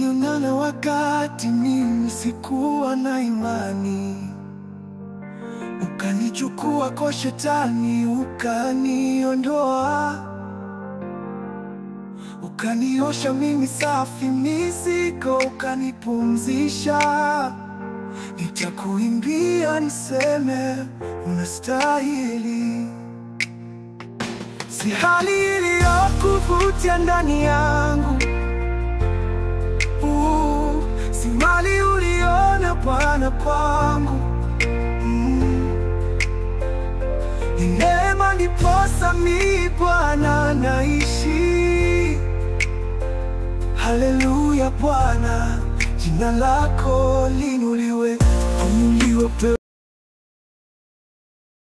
Uliniona wakati mimi sikuwa na imani, ukanichukua kwa shetani, ukaniondoa, ukaniosha mimi safi mizigo, ukanipumzisha. Nitakuimbia niseme unastahili. Si hali iliyokuvutia ndani yangu, si mali uliona Bwana kwangu, ni neema ndiposa mimi Bwana naishi. Haleluya Bwana, jina lako liinuliwe.